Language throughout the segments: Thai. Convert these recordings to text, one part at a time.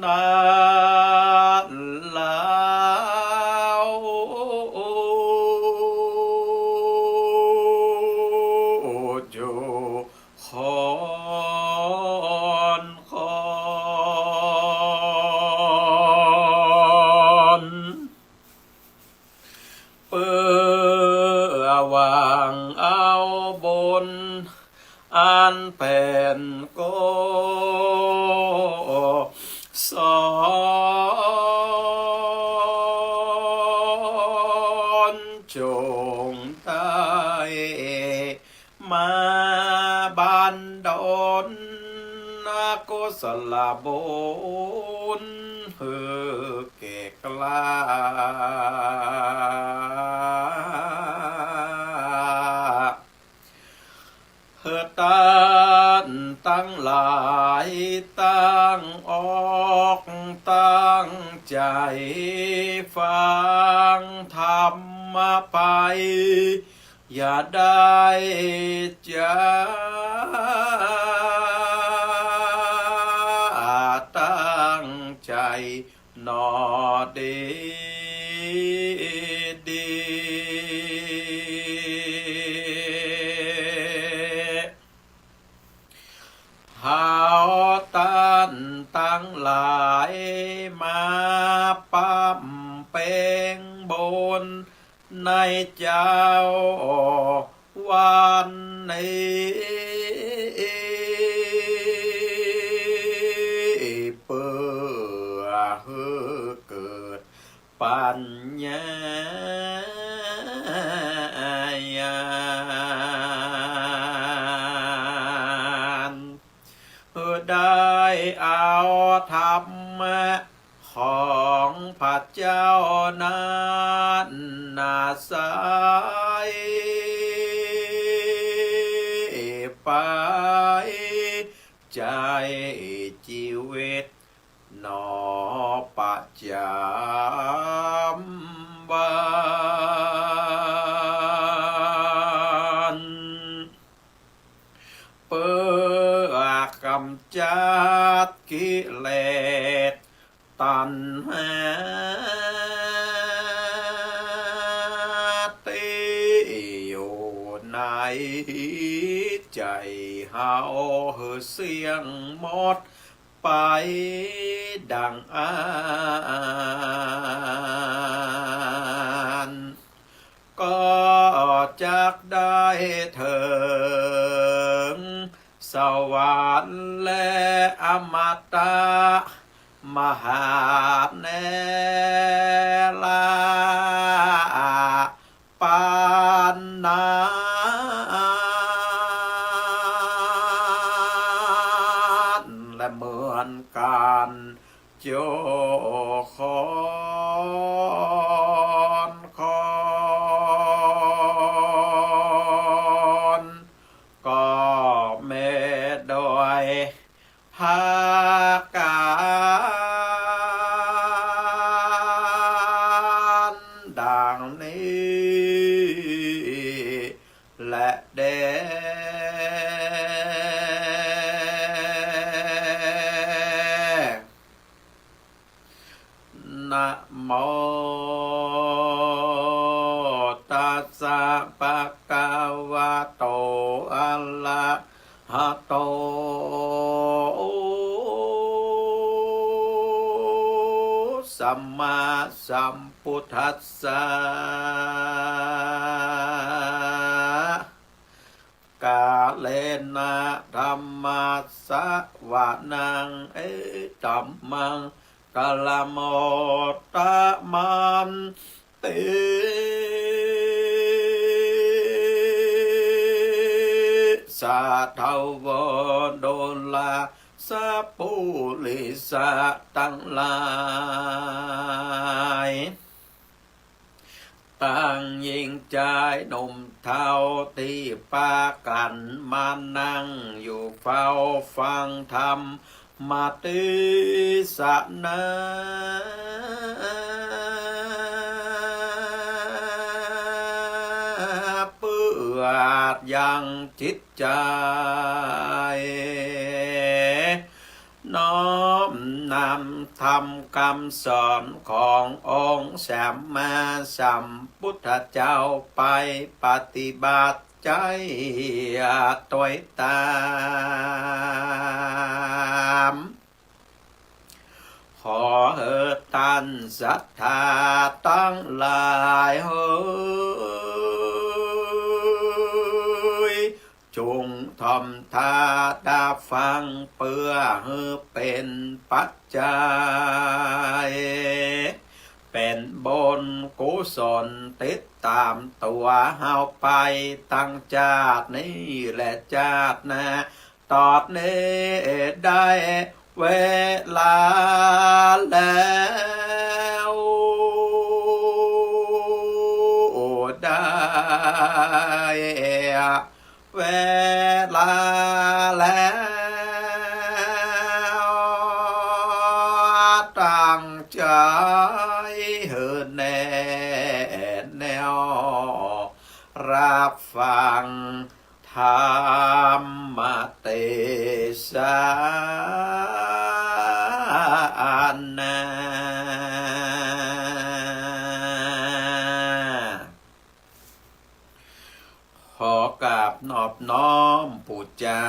นั้นแล้วอยู่คอนคอนเปื่อวางเอาบนอันเป็นโกสอนจงใต้มาบันดลนากุศลบุญเฮือเกกลาเฮือตั้งหลายตั้งออกตั้งใจฟังธรรมไปอย่าได้จะตั้งใจหนอดีหาตันตั้งหลายมาปั๊มเป็นบนในเจ้าวันนี้เปื่อเกิดปัญญาได้เอาธรรมะของพระเจ้านั้นนาสายไปใจชีวิตหนอประจำวันเปื่อกำจัดกิเลสตัณหาที่อยู่ในใจเฮาเสียงหมดไปดังก็จักได้ถึงสวรรค์และอมตะมหาเนลาปานนั้นและเหมือนกันโจคอนก็เมดอยภากานดังนี้และเดนะโมตัสสะภะคะวะโตอะระหะโตสัมมาสัมพุทธัสสะกาเลนะธัมมัสสะวะนังธัมมังกะละโมตะมันติสาทาวโดลาสัพพุลิสะตั้งหลายตั้งยิ่งใจหนุ่มเท่าที่ปากันมานั่งอยู่เฝ้าฟังธรรมมาติสนาเปื่อยังจิตใจ นำธรรมคำสอนขององค์สัมมาสัมพุทธเจ้าไปปฏิบัติใจตัวตามขอเถิดท่านศรัทธาตั้งหลายเฮ้ยจงทำท่าดาฟังเพื่อให้เป็นปัจจัยเป็นบนกุศลติดตามตัวเฮาไปตั้งชาตินี้และชาติหน้าตอดนี้ได้เวลาแล้วได้เวลาแล้วตั้งใจเหินแน่แนวรับฟังธรรมเทศนาขอกราบนอบน้อมปูจา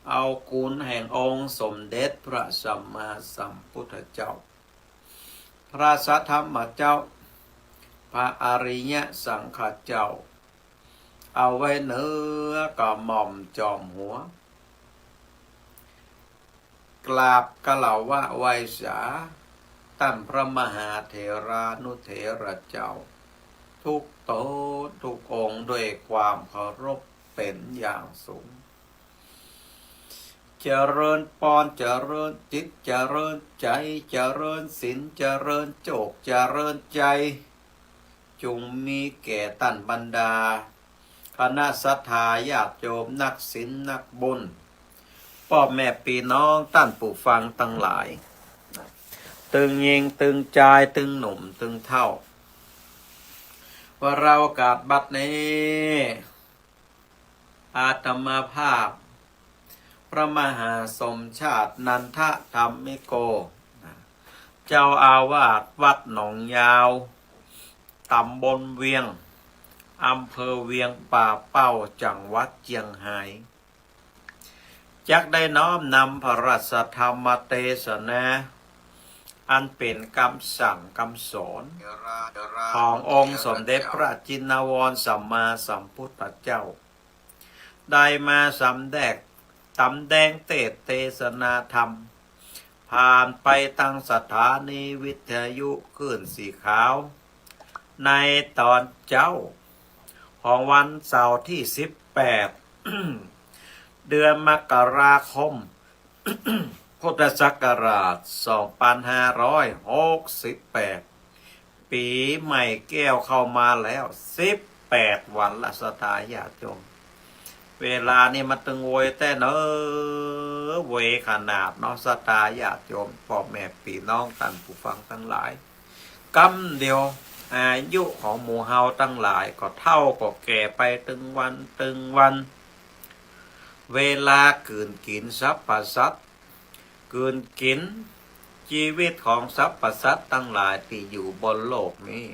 เอาคุณแห่งองค์สมเด็จพระสัมมาสัมพุทธเจ้าพระสัทธรรมเจ้าพระอริยสังฆเจ้าเอาไว้เนื้อกระหม่อมจอมหัวกราบกล่าวว่าไวสาตั้งพระมหาเถรานุเถระเจ้าทุกโตทุกองค์ด้วยความเคารพเป็นอย่างสูงเจริญปอนเจริญจิตเจริญใจเจริญศีลเจริญโจกเจริญใจจงมีแก่ท่านบรรดาคณะศรัทธาญาติโยมนักศีลนักบุญพ่อแม่พี่น้องท่านผู้ฟังทั้งหลายตึงยิงตึงใจตึงหนุ่มตึงเท่าว่าเรากาดบัดนี้อาตมาภาพพระมหาสมชาตินันทธรรมิโกเจ้าอาวาสวัดหนองยาวตำบลเวียงอำเภอเวียงป่าเป้าจังหวัดเจียงไฮ้จักได้น้อมนำพระราชธรรมเทศนาอันเป็นคำสั่งคำสอนขององค์สมเด็จพระจินวรสัมมาสัมพุทธเจ้าได้มาสำแดงเทศนาธรรมผ่านไปตั้งสถานีวิทยุคลื่นสีขาวในตอนเจ้าของวันเสาร์ที่18 เดือนมกราคม พุทธศักราช 2568 ปีใหม่แก้วเข้ามาแล้ว18 วันละสตาญาติโยมเวลานี่มันตึงโวยแต่เนอเวยขนาดเนาะสตาญาติโยมพ่อแม่พี่น้องท่านผู้ฟังทั้งหลายกำเดียวอายุของหมู่เฮาทั้งหลายก็เท่าก็แก่ไปตึงวันเวลากืนกินสรรพสัตว์กืนกินชีวิตของสรรพสัตว์ทั้งหลายที่อยู่บนโลกนี้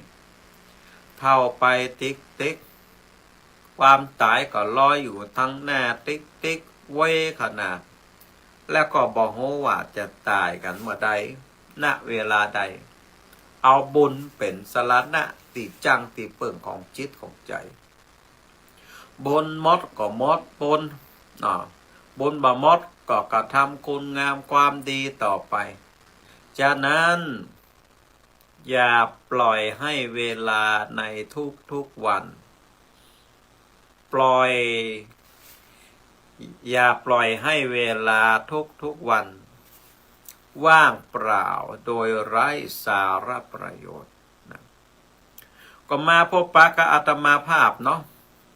เท่าไปติ๊กความตายก็ลอยอยู่ทั้งหน้าติ๊กเว้ขนาดแล้วก็บอกว่าจะตายกันเมื่อใดณเวลาใดเอาบุญเป็นสรณะติจังติเปิ่งของจิตของใจบุญมดก็มดบุญบุญบ่มดก็กระทำคุณงามความดีต่อไปฉะนั้นอย่าปล่อยให้เวลาในทุกวันอย่าปล่อยให้เวลาทุกวันว่างเปล่าโดยไร้สาระประโยชน์นะก็มาพบปะกับอาตมาภาพเนาะ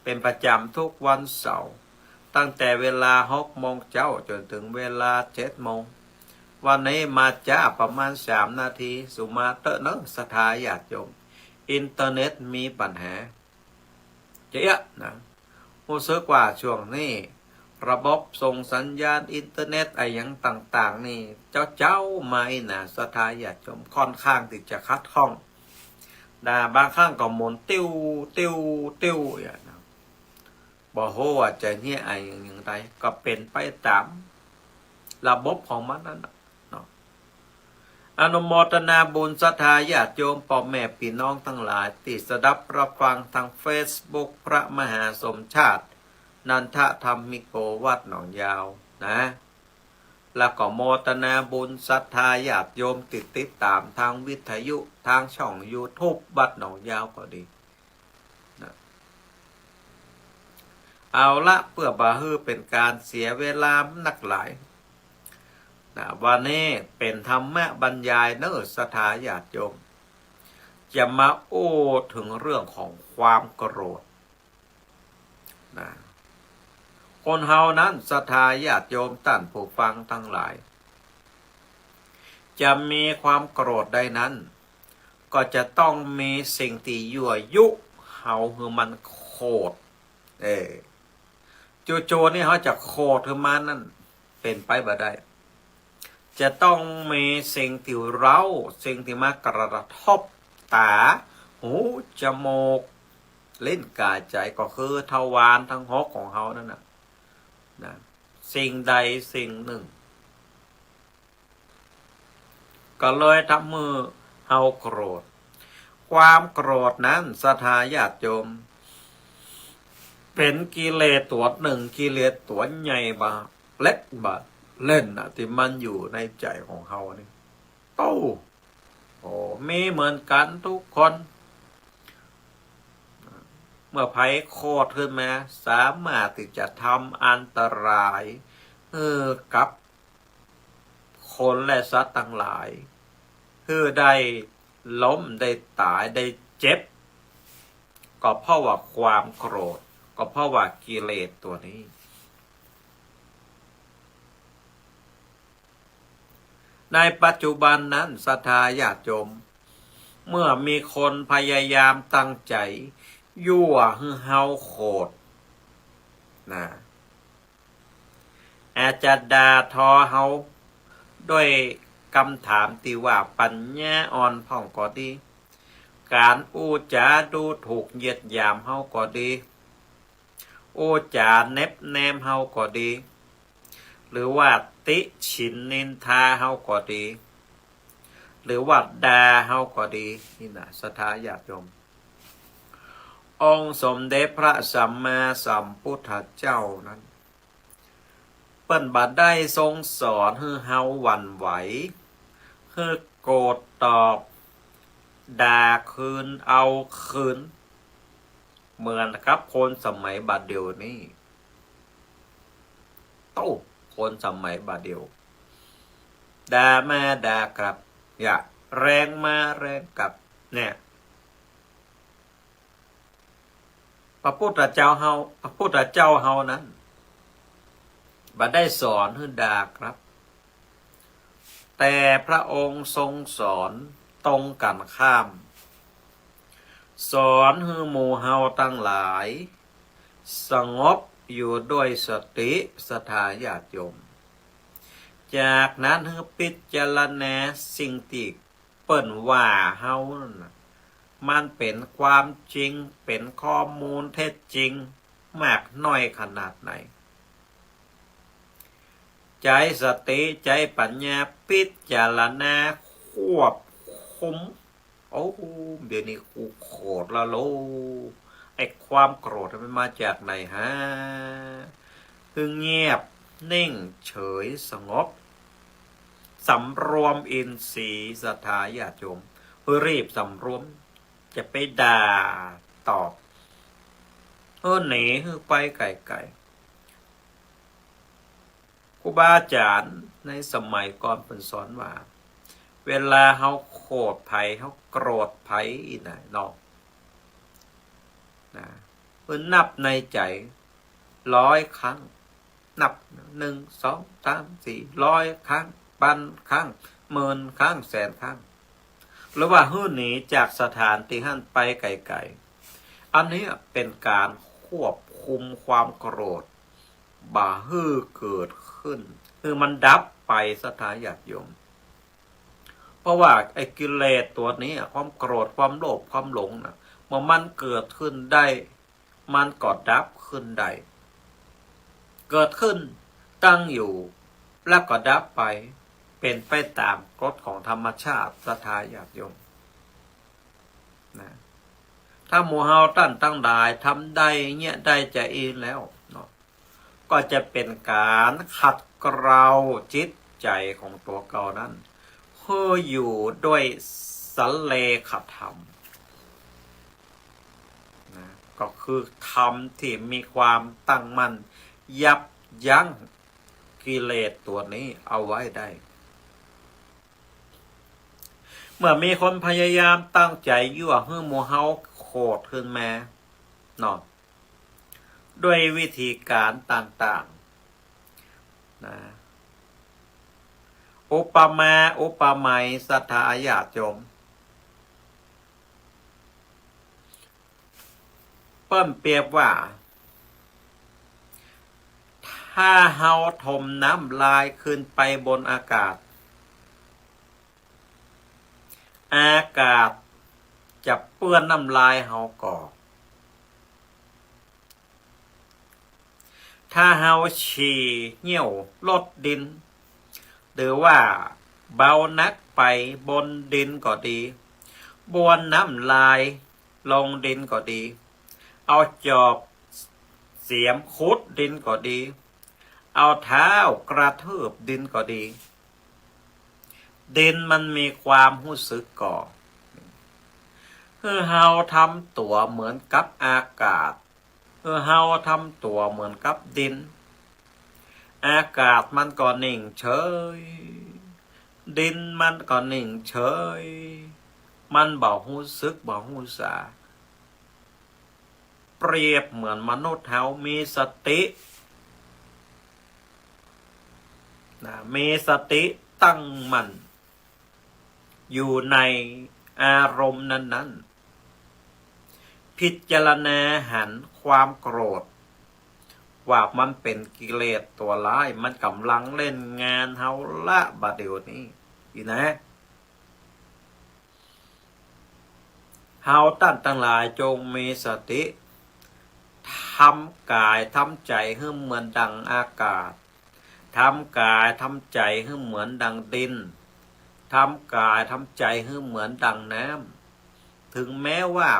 เป็นประจำทุกวันเสาร์ตั้งแต่เวลา6 โมงเช้าจนถึงเวลา7 โมงวันนี้มาจ้าประมาณ3 นาทีสุมาเตอร์เนอะสถาญาติโยมอินเทอร์เน็ตมีปัญหาเจ๊ะนะรู้สึกว่าช่วงนี้ ระบบส่งสัญญาณอินเทอร์เน็ตอะไรอย่างต่างๆนี่เจ้าไม่นะศรัทธาญาติโยมค่อนข้างที่จะคัดข้องบางครั้งก็หมุนติ้วติ้วติ้วอย่างนั้นบ่โหว่าจะเนี่ยอะไรอย่างไรก็เป็นไปตามระบบของมันนั่นเนาะอนุโมทนาบุญศรัทธาญาติโยมพ่อแม่พี่น้องทั้งหลายที่สดับรับฟังทางเฟซบุ๊กพระมหาสมชาตินันทธรรมิโกวัดหนองยาวนะแล้วก็โมทนาบุญศรัทธาญาติโยมติดตามทางวิทยุทางช่อง YouTube วัดหนองยาวก็ดีนะเอาละเพื่อบาฮือเป็นการเสียเวลานักหลายนะวันนี้เป็นธรรมะบรรยายเนื้อศรัทธาญาติโยมจะมาโอ้ถึงเรื่องของความโกรธนะคนเฮานั้นศรัทธาญาติโยมท่านผู้ฟังทั้งหลายจะมีความโกรธได้นั้นก็จะต้องมีสิ่งที่ยั่วยุเฮาคือมันโคตรจู่ๆนี่เขาจะโคตรคือมันนั่นเป็นไปบ่ได้จะต้องมีสิ่งที่เร้าสิ่งที่มากระทบตาหูจมูกลิ้นกายใจก็คือทวารทั้งหกของเขานั่นนะสิ่งใดสิ่งหนึ่งก็เลยทำมือเฮาโกรธความโกรธนั้นศรัทธาญาติโยมเป็นกิเลสตัวหนึ่งกิเลสตัวใหญ่บาเล็กบาเล่นนะที่มันอยู่ในใจของเฮานี่โต้มีเหมือนกันทุกคนเมื่อภัยโคตรขึ้นมาสามารถที่จะทำอันตรายกับคนและสัตว์ทั้งหลายได้ล้มได้ตายได้เจ็บก็เพราะว่าความโกรธก็เพราะว่ากิเลสตัวนี้ในปัจจุบันนั้นศรัทธาญาติโยมเมื่อมีคนพยายามตั้งใจยั่วให้เฮาโกรธนะอาจจะด่าทอเฮาด้วยคำถามที่ว่าปัญญาอ่อนพ่องก็ดีการอู้จาดูถูกเหยียดหยามเฮาก็ดีอู้จาเน็บแนมเฮาก็ดีหรือว่าติฉินนินทาเฮาก็ดีหรือว่าด่าเฮาก็ดีนี่นะศรัทธาญาติโยมองค์สมเด็จพระสัมมาสัมพุทธเจ้านั้นเปิ้นบัดได้ทรงสอนให้เฮาหวั่นไหวให้โกรธตอบด่าคืนเอาคืนเหมือนครับคนสมัยบัดเดียวนี้คนสมัยบัดเดียวด่ามาด่ากลับอย่าแรงมาแรงกลับเนี่ยพระพุทธเจ้าเฮานั้นบัดได้สอนให้ด่าครับแต่พระองค์ทรงสอนตรงกันข้ามสอนให้หมู่เฮาทั้งหลายสงบอยู่ด้วยสติศรัทธาญาติโยมจากนั้นให้พิจารณาสิ่งที่เปิ้นว่าเฮามันเป็นความจริงเป็นข้อมูลเท็จจริงมากน้อยขนาดไหนใจสติใจปัญญาพิจารณาควบคุมเดี๋ยวนี้กูโกรธละโลไอ้ความโกรธมันมาจากไหนฮะคือเงียบนิ่งเฉยสงบสำรวมอินทรีย์ศรัทธาญาติโยมรีบสำรวมจะไปด่าตอบหนีไปไกลๆครูบาอาจารย์ในสมัยก่อนเพิ่นสอนว่าเวลาเฮาโกรธไผเฮาโกรธไผนะเนาะเพิ่นนับในใจ100 ครั้งนับ1 2 3 4 100 ครั้ง1,000 ครั้ง10,000 ครั้ง100,000 ครั้งหรือว่าหนีจากสถานที่หั่นไปไกลๆอันนี้เป็นการควบคุมความโกรธ บ่ฮื้อเกิดขึ้นคือมันดับไปสถาญาติโยมเพราะว่าไอ้กิเลสตัวนี้ความโกรธความโลภความหลงนะเมื่อมันเกิดขึ้นได้มันก็ดับขึ้นได้เกิดขึ้นตั้งอยู่แล้วก็ดับไปเป็นไปตามกฎของธรรมชาติสถาญาติโยมนะถ้าหมู่เฮาตั้งได้ทำได้เนี่ยได้จะเองแล้วเนาะก็จะเป็นการขัดเกลาจิตใจของตัวเก่านั้นเพื่ออยู่ด้วยสัลเลขธรรมนะก็คือธรรมที่มีความตั้งมั่นยับยั้งกิเลสตัวนี้เอาไว้ได้เมื่อมีคนพยายามตั้งใจยั่วให้หมู่เฮาโคตรขึ้นมาเนาะด้วยวิธีการต่างๆนะอุปมาอุปไมยสถาญาติโยมเปิ้นเปรียบว่าถ้าเฮาถมน้ำลายขึ้นไปบนอากาศอากาศจะเปื้อนน้ำลายเฮาก่อถ้าเฮาฉี่เหี่ยวลดดินหรือว่าเบานักไปบนดินก็ดีบวนน้ำลายลงดินก็ดีเอาจอบเสียมขุดดินก็ดีเอาเท้ากระทืบดินก็ดีดินมันมีความรู้สึกก่อคือเฮาทำตัวเหมือนกับอากาศคือเฮาทำตัวเหมือนกับดินอากาศมันก็นิ่งเฉยดินมันก็นิ่งเฉยมันบ่รู้สึกบ่รู้สาเปรียบเหมือนมนุษย์เฮามีสติมีสติตั้งมั่นอยู่ในอารมณ์นั้นๆพิจารณาหันความโกรธว่ามันเป็นกิเลสตัวร้ายมันกำลังเล่นงานเฮาละบัดเดี๋ยวนี้อยู่นะเฮาตั้งหลายจงมีสติทำกายทำใจให้เหมือนดังอากาศทำกายทำใจให้เหมือนดังดินทำกายทำใจให้เหมือนดังน้ำถึงแม้ว่า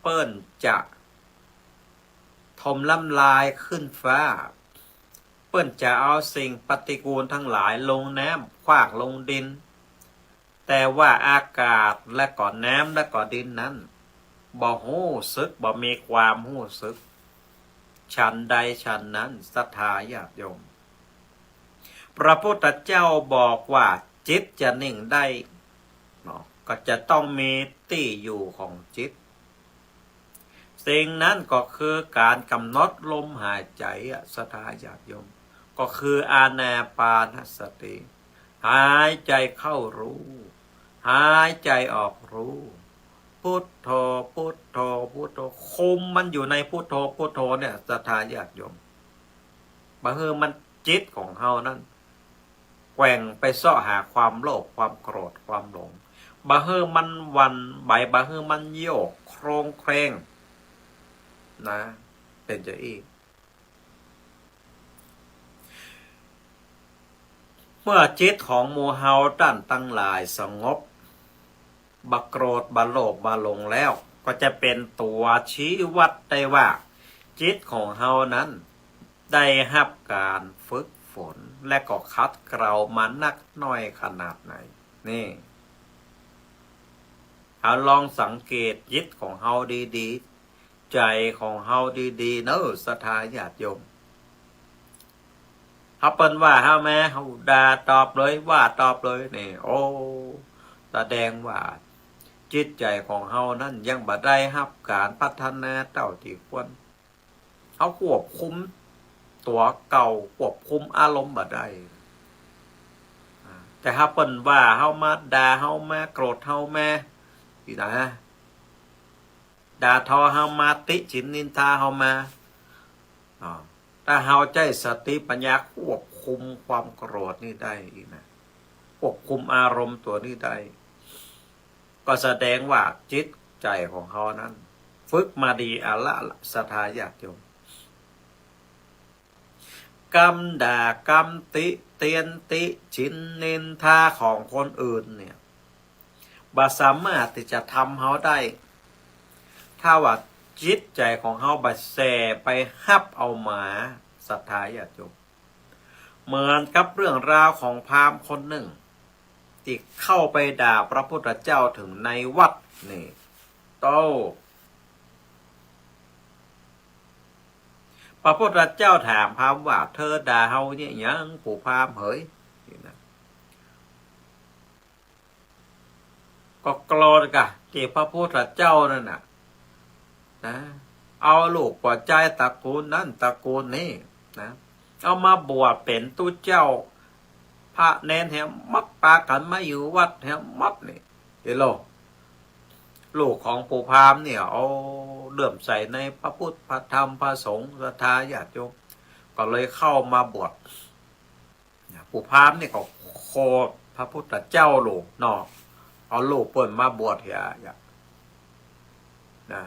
เปิ้นจะถมลำลายขึ้นฟ้าเปิ้นจะเอาสิ่งปฏิกูลทั้งหลายลงน้ำขว้างลงดินแต่ว่าอากาศและก็น้ำและก็ดินนั้นบ่รู้สึกบ่มีความรู้สึกฉันใดฉันนั้นศรัทธาญาติโยมพระพุทธเจ้าบอกว่าจิตจะนิ่งได้เนาะก็จะต้องมีที่อยู่ของจิตสิ่งนั้นก็คือการกำหนดลมหายใจศรัทธาญาติโยมก็คืออานาปานสติหายใจเข้ารู้หายใจออกรู้พุทโธพุทโธพุทโธคุมมันอยู่ในพุทโธพุทโธเนี่ยศรัทธาญาติโยมบางทีมันจิตของเฮานั้นแกว่งไปเสาะหาความโลภความโกรธความหลงบางทีมันวันใบบางทีมันโยกโครงเครงนะเป็นจะอีกเมื่อจิตของหมู่เฮาตั้งหลายสงบบักโกรธบัโลภบัหลงแล้วก็จะเป็นตัวชี้วัดได้ว่าจิตของเฮานั้นได้รับการฝึกฝนและก็คัดเกลามานักน้อยขนาดไหนนี่เอาลองสังเกตจิตของเฮาดีๆใจของเฮาดีๆเนอะศรัทธาญาติโยมเฮาเปิ้นว่าเฮาแม่เฮาด่าตอบเลยว่าตอบเลยนี่โอ้แสดงว่าจิตใจของเฮานั้นยังบ่ได้รับการพัฒนาเท่าที่ควรเฮาควบคุมตัวเก่าควบคุมอารมณ์บ่ได้แต่ถ้าเปิ้นว่าเฮามาด่าเฮามาโกรธเฮามาอีนะด่าทอเฮามาติฉินนินทาเฮามา ถ้าเฮาใจสติปัญญาควบคุมความโกรธนี่ได้อีกนะควบคุมอารมณ์ตัวนี้ได้ก็แสดงว่าจิตใจของเขานั้น ฝึกมาดีอะละศรัทธาญาติโยมกรรมด่ากรรมติเตียนติชินนินทาของคนอื่นเนี่ยบ่สามารถที่จะทำเขาได้ ถ้าว่าจิตใจของเขาบ่แสไปฮับเอามาศรัทธาญาติโยมเหมือนกับเรื่องราวของพราหมณ์คนหนึ่งที่เข้าไปด่าพระพุทธเจ้าถึงในวัดนี่โตพระพุทธเจ้าถามพราหมณ์ว่าเธอด่าเฮาเนี่ยยังปู่พราหมณ์เฮ้ยก็โกรธกะที่พระพุทธเจ้านั่นน่ะนะเอาลูกปัจจัยตระกูลนั่นตระกูลนี้นะเอามาบวชเป็นตู้เจ้าพระเนนแหมมักปากันมาอยู่วัดแหมมักนี่เห็นโลลูกของปู่พราหมณ์เนี่ยเอาเลื่อมใสในพระพุทธพระธรรมพระสงฆ์ศรัทธาญาติโยมก็เลยเข้ามาบวชปู่พราหมณ์เนี่ยก็โคพระพุทธเจ้าลูกเนาะเอาลูกเปิ่นมาบวชเหียนะ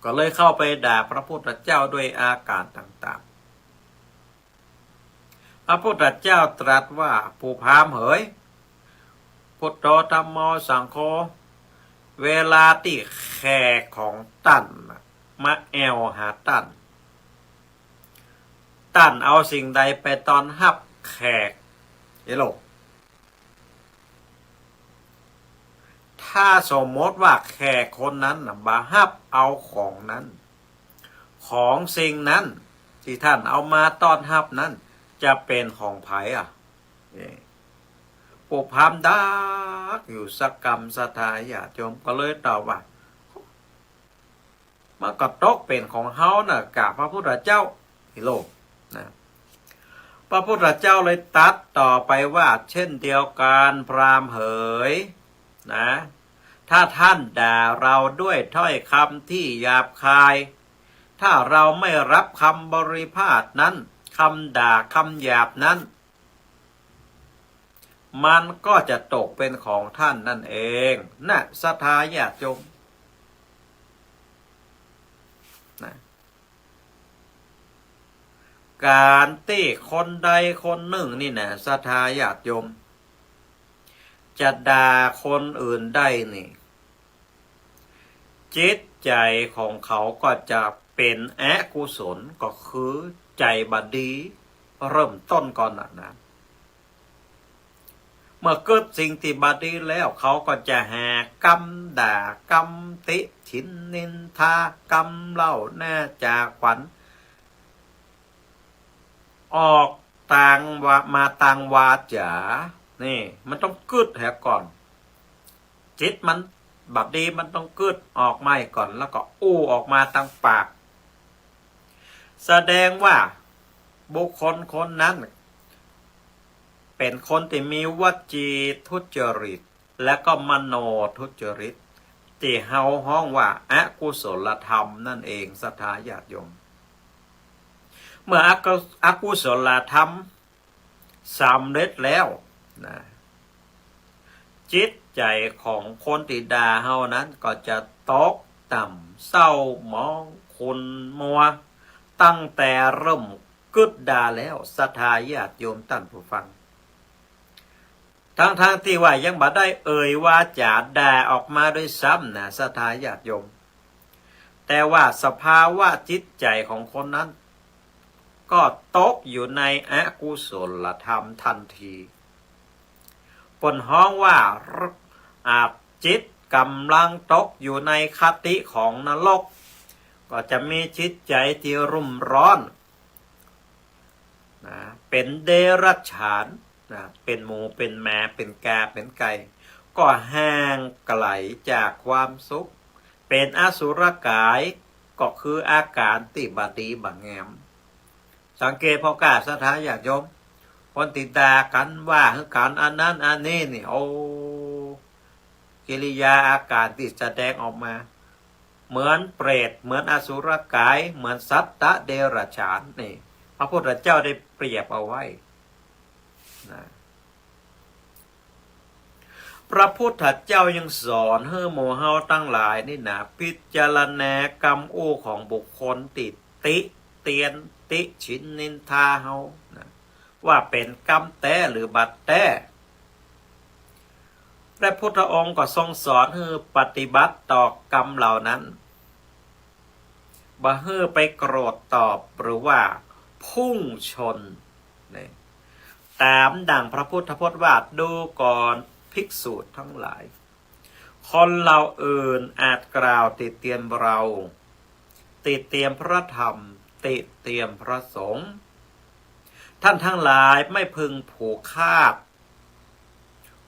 ก็เลยเข้าไปด่าพระพุทธเจ้าด้วยอาการต่างๆพระพุทธเจ้าตรัสว่าปู่พราหมณ์เอ๋ยพุทโธธัมโมสังโฆเวลาที่แขกของตั้นมาแอวหาตั้นเอาสิ่งใดไปตอนฮับแขกเอโลถ้าสมมติว่าแขกคนนั้นมาฮับเอาของนั้นของสิ่งนั้นที่ท่านเอามาต้อนรับนั้นจะเป็นของไผปู่พราหมณ์ดักอยู่สักกรรมศรัทธาญาติโยมก็เลยตอบว่ามันก็ตกเป็นของเฮาน่ะกับพระพุทธเจ้าฮิโลนะพระพุทธเจ้าเลยตัดต่อไปว่าเช่นเดียวกันพราหมณ์เอ๋ยนะถ้าท่านด่าเราด้วยถ้อยคำที่หยาบคายถ้าเราไม่รับคำบริพาทนั้นคำด่าคำหยาบนั้นมันก็จะตกเป็นของท่านนั่นเองนะศรัทธาญาติโยมนะการที่คนใดคนหนึ่งนี่นะศรัทธาญาติโยมจะด่าคนอื่นได้นี่จิตใจของเขาก็จะเป็นอกุศลก็คือใจบดีเริ่มต้นก่อนนะเมื่อเกิดสิ่งที่บดีแล้วเขาก็จะหากรรมด่ากรรมติฉินนินทากรรมเล่าแน่จากขวัญออกต่างว่ามาต่างวาจานี่มันต้องกึดแหกก่อนจิตมันบัดดีมันต้องกึดออกไม่ก่อนแล้วก็อู้ออกมาทางปากแสดงว่าบุคคลคนนั้นเป็นคนที่มีวจีทุจริตและก็มโนทุจริตที่เฮาฮ้องว่าอกุศลธรรมนั่นเองศรัทธาญาติโยมเมื่ออกุศลธรรมสำเร็จแล้วนะจิตใจของคนที่ด่าเฮานั้นก็จะตกต่ำเศร้ามองขุ่นมัวตั้งแต่เริ่มกึดด่าแล้วศรัทธาญาติโยมท่านผู้ฟังทั้งที่ว่ายังบ่ได้เอ่ยวาจาด่าออกมาด้วยซ้ำนะศรัทธาญาติโยมแต่ว่าสภาวะจิตใจของคนนั้นก็ตกอยู่ในอกุศลธรรมทันทีปนฮ้องว่าจิตกำลังตกอยู่ในคติของนรกก็จะมีจิตใจที่รุ่มร้อนนะเป็นเดรัจฉานนะเป็นหมูเป็นแมวเป็นกาเป็นไก่ก็ห่างไกลจากความสุขเป็นอสุรกายก็คืออาการติบดีบังแงมสังเกตพอกาศรัทธาญาติโยมคนติดด่ากันว่าการอันนั้นอันนี้นี่โอ้กิริยาอาการที่แสดงออกมาเหมือนเปรตเหมือนอสุรกายเหมือนสัตตะเดรัจฉานนี่พ ระพุทธเจ้าได้เปรียบเอาไว้นะพระพุทธเจ้ายังสอนให้หมู่เฮาตั้งหลายนี่นะพิจารณากรรมโอ้ของบุคคลติเตียนติชินนินทาเฮานะว่าเป็นกรรมแต้หรือบัตรแต้พระพุทธองค์ก็ทรงสอนให้ปฏิบัติต่อกรรมเหล่านั้นบ่ให้ไปโกรธตอบหรือว่าพุ่งชนนี่ตามดังพระพุทธพจน์ว่าดูก่อนภิกษุทั้งหลายคนเราอื่นอาจกล่าวติเตียนเราติเตียนพระธรรมติเตียนพระสงฆ์ท่านทั้งหลายไม่พึงผูกคาด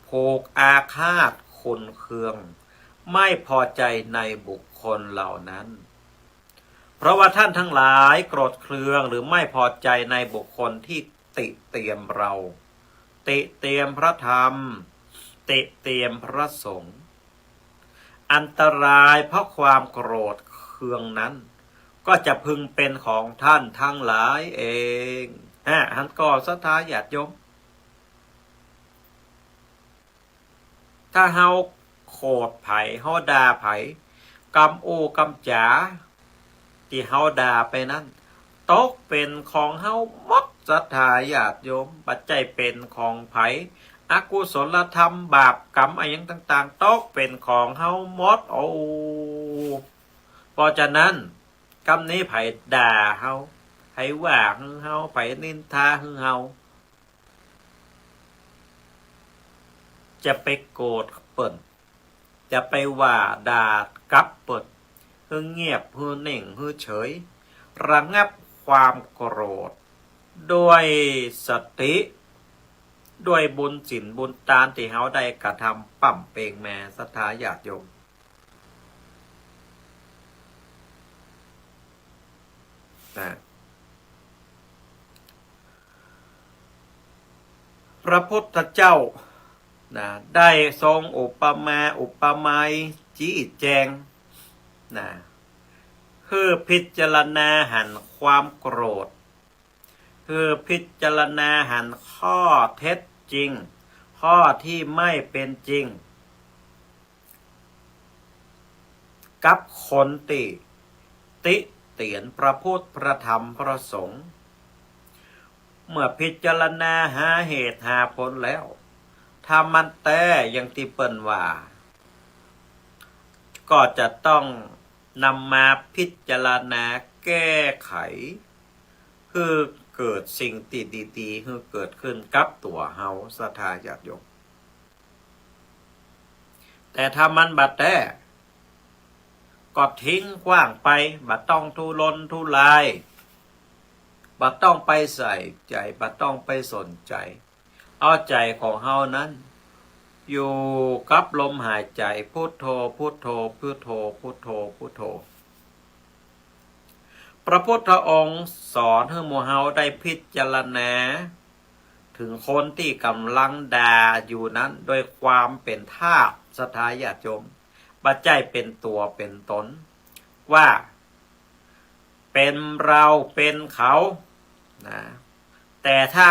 ผูกอาฆาตขุ่นเคืองไม่พอใจในบุคคลเหล่านั้นเพราะว่าท่านทั้งหลายโกรธเคืองหรือไม่พอใจในบุคคลที่ติเตียนเราติเตียนพระธรรมติเตียนพระสงฆ์อันตรายเพราะความโกรธเคืองนั้นก็จะพึงเป็นของท่านทั้งหลายเองท่านก็ศรัทธาญาติโยมถ้าเฮาโกรธไผเฮาด่าไผกำโอกำจ๋าที่เฮาด่าไปนั้นตกเป็นของเฮาหมดศรัทธาญาติโยมปัจจัยเป็นของไผอกุศลธรรมบาปกรรมอะไรอย่างต่างๆตกเป็นของเฮาหมดเพราะฉะนั้นกรรมนี้ไผด่าเฮาไผว่าเฮาไผนินทาเฮาจะไปโกรธเปิ่นจะไปว่าด่ากลับเปิ่นเงียบเน่งเฉยระงับความโกรธด้วยสติด้วยบุญศีลบุญทานที่เฮาได้กระทำปั่มเปงแม่ศรัทธาญาติโยมนะพระพุทธเจ้านะได้ทรงอุปมาอุปไมยชี้แจงนะคือพิจารณาหันความโกรธคือพิจารณาหันข้อเท็จจริงข้อที่ไม่เป็นจริงกับคนติเตียนพระพุทธพระธรรมพระสงฆ์เมื่อพิจารณาหาเหตุหาผลแล้วถ้ามันแต่ยังที่เปิ้นว่าก็จะต้องนำมาพิจารณาแก้ไขคือเกิดสิ่งดีๆคือเกิดขึ้นกับตัวเฮาศรัทธาญาติโยมแต่ถ้ามันบัดแต่ก็ทิ้งกว้างไปบัดต้องทุรนทุรายบัดต้องไปใส่ใจบัดต้องไปสนใจเอาใจของเฮานั้นอยู่กับลมหายใจพุทโธพุทโธพุทโธพุทโธพุทโธพระพุทธองค์สอนให้หมู่เฮาได้พิจารณาถึงคนที่กำลังด่าอยู่นั้นโดยความเป็นธาตุศรัทธาญาติโยมปัจจัยเป็นตัวเป็นตนว่าเป็นเราเป็นเขานะแต่ถ้า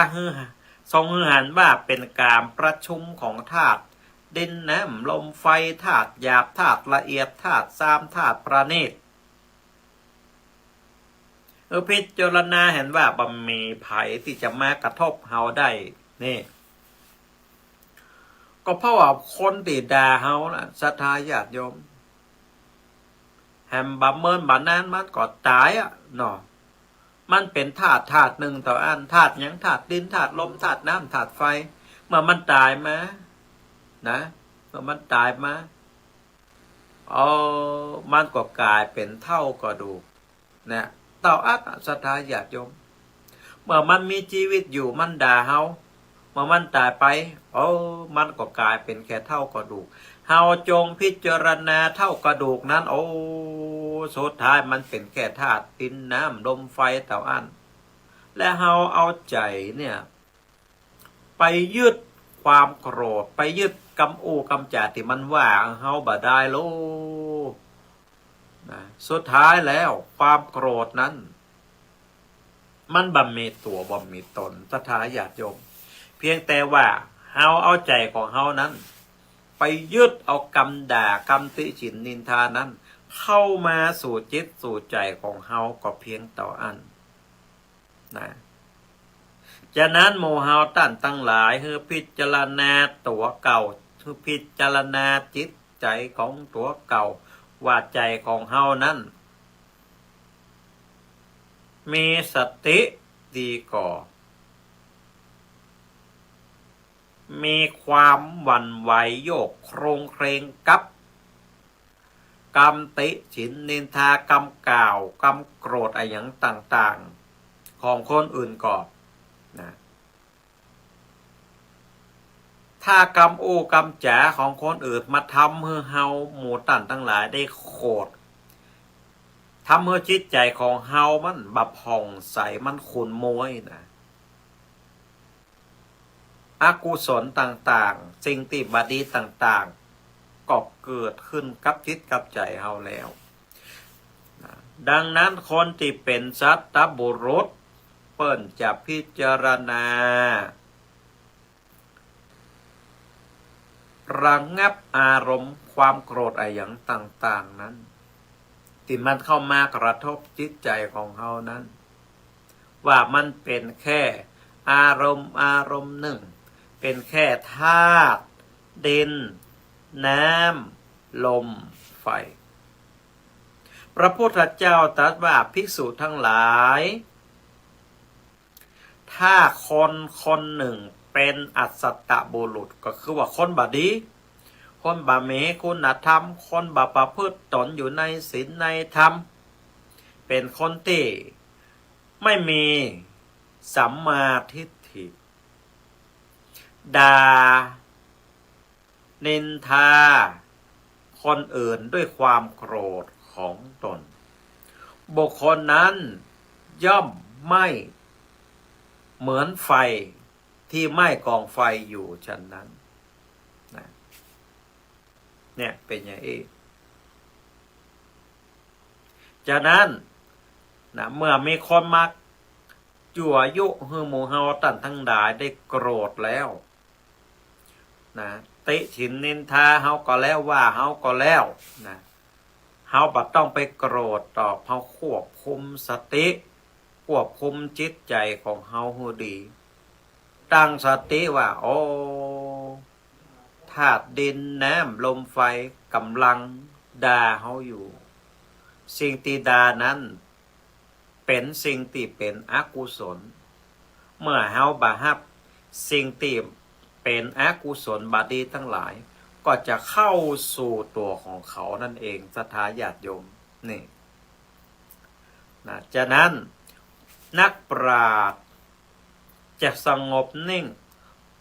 ทรงหันว่าเป็นการประชุมของธาตุดินน้ำลมไฟธาตุหยาบธาตุละเอียดธาตุสามธาตุประณีตพิจารณาเห็นว่าบ่มีภัยที่จะมากระทบเฮาได้นี่ก็เพราะว่าคนที่ด่าเฮาน่ะศรัทธาญาติโยมแฮมบะเมินบะนานมันก็ตายเนาะมันเป็นธาตุหนึ่งต่ออันธาตุหยังธาตุดินธาตุลมธาตุน้ำธาตุไฟเมื่อมันตายมานะเมื่อมันตายมามันก็กลายเป็นเท่ากระดูกนะเต่าอัดศรัทธาญาติโยมเมื่อมันมีชีวิตอยู่มันด่าเฮาเมื่อมันตายไปมันก็กลายเป็นแค่เท่ากระดูกเฮาจงพิจารณาเท่ากระดูกนั้นสุดท้ายมันเป็นแค่ธาตุดินน้ำลมไฟเต่าอันและเฮาเอาใจเนี่ยไปยึดความโกรธไปยึดกำจัดที่มันว่าเฮาบ่ได้โลสุดท้ายแล้วความโกรธนั้น มันบ่มีตัวบ่มีตนศรัทธาญาติโยมเพียงแต่ว่าเฮาเอาใจของเฮานั้น ไปยึดเอากรรมด่ากรรมติฉินนินทานั้น เข้ามาสู่จิตสู่ใจของเฮาก็เพียงต่ออันนะจากนั้นโมเฮาตั้นตั้งหลายคือพิจารณาตัวเก่าคือพิจารณาจิตใจของตัวเก่าว่าใจของเฮานั้นมีสติดีก่อมีความหวั่นไหวโยกโครงเครงกับกรรมติฉินนินทากรรมกล่าวกรรมโกรธอะไรอย่างต่างๆของคนอื่นก่อนนะถ้ากรรมโอกรรมจ๋าของคนอื่นมาทำให้เฮาหมู่ตันทั้งหลายได้โคตรทำให้จิตใจของเฮามันบับผ่องใสมันขุ่นมัวนะอกุศลต่างๆสิ่งที่บดีต่างๆก็เกิดขึ้นกับจิตกับใจเฮาแล้วดังนั้นคนที่เป็นสัตตบุรุษเปิ้นจะพิจารณาระงับอารมณ์ความโกรธอะไรอย่างต่างๆนั้นที่มันเข้ามากระทบจิตใจของเฮานั้นว่ามันเป็นแค่อารมณ์หนึ่งเป็นแค่ธาตุดินน้ำลมไฟพระพุทธเจ้าตรัสว่าภิกษุทั้งหลายถ้าคนหนึ่งเป็นอัสสตบุรุษก็คือว่าคนบดีคนบาเมคุณธรรมคนบาประพฤติตนอยู่ในศีลในธรรมเป็นคนที่ไม่มีสัมมาทิฏฐิด่านินทาคนอื่นด้วยความโกรธของตนบุคคลนั้นย่อมไม่เหมือนไฟที่ไหม้กองไฟอยู่ฉะนั้นนะเนี่ยเป็นอย่างนี้จากนั้นนะเมื่อมีคนมาจั่วยุให้หมู่เฮาตันทั้งหลายได้โกรธแล้วนะติฉินนินทาเฮาก็แล้วว่าเฮาก็แล้วนะเฮาบ่ต้องไปโกรธตอบเฮาควบคุมสติควบคุมจิตใจของเฮาให้ดีตั้งสติว่าโอ้ธาตุดินน้ำลมไฟกำลังด่าเฮาอยู่สิ่งที่ด่านั้นเป็นสิ่งที่เป็นอกุศลเมื่อเฮาบ่รับสิ่งที่เป็นอกุศลบดีทั้งหลายก็จะเข้าสู่ตัวของเขานั่นเองศรัทธาญาติโยมนี่นะฉะนั้นนักปราชญ์จะสงบนิ่ง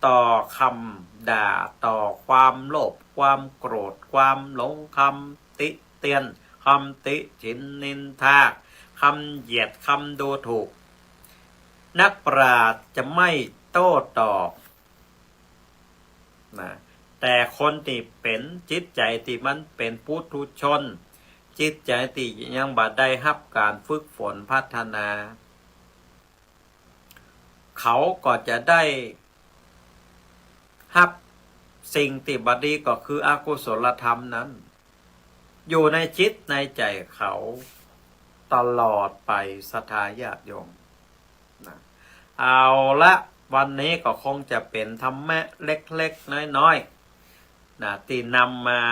ต่อคำด่าต่อความโลภความโกรธความหลงคำติเตียนคำติฉินนินทาคำเหยียดคำดูถูกนักปราชญ์จะไม่โต้ตอบนะแต่คนที่เป็นจิตใจที่มันเป็นปุถุชนจิตใจที่ยังบ่ได้รับการฝึกฝนพัฒนาเขาก็จะได้รับสิ่งที่บดีก็คืออกุศลธรรมนั้นอยู่ในจิตในใจเขาตลอดไปศรัทธาญาติโยมนะเอาละวันนี้ก็คงจะเป็นธรรมะเล็กๆน้อยๆนะที่นำมา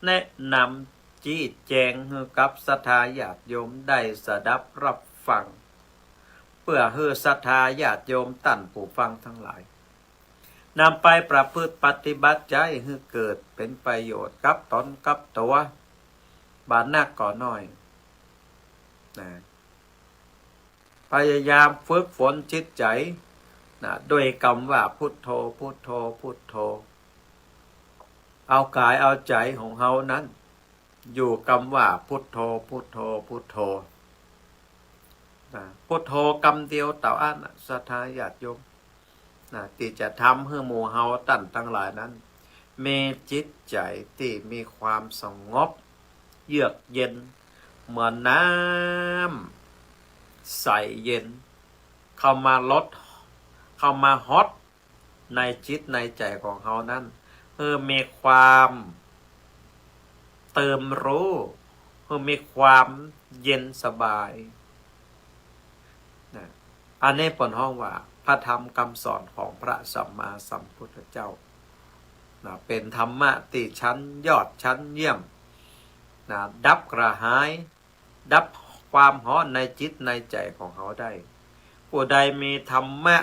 แนะนำชี้แจงให้กับศรัทธาญาติโยมได้สดับรับฟังเพื่อให้ศรัทธาญาติโยมตั้นผู้ฟังทั้งหลายนำไปประพฤติปฏิบัติใจให้เกิดเป็นประโยชน์กับตนกับตัวบานักก่อน้อยนะพยายามฝึกฝนจิตใจนะด้วยคำว่าพุทโธพุทโธพุทโธเอากายเอาใจของเฮานั้นอยู่คำว่าพุทโธพุทโธพุทโธนะพุทโธคำเดียวต่ออันศรัทธาญาติโยมนะที่จะทำให้หมู่เฮาตั้นทั้งหลายนั้นมีจิตใจที่มีความสงบเยือกเย็นเหมือนน้ ใสเย็นเข้ามาลดเข้ามาฮอตในจิตในใจของเขานั้นเพื่อมีความเติมรู้เพื่อมีความเย็นสบายนะอันนี้เป็นห้องว่าพระธรรมคำสอนของพระสัมมาสัมพุทธเจ้านะเป็นธรรมะที่ชั้นยอดชั้นเยี่ยมนะดับกระหายดับความฮ้อนในจิตในใจของเขาได้ผู้ใดมีธรรมะ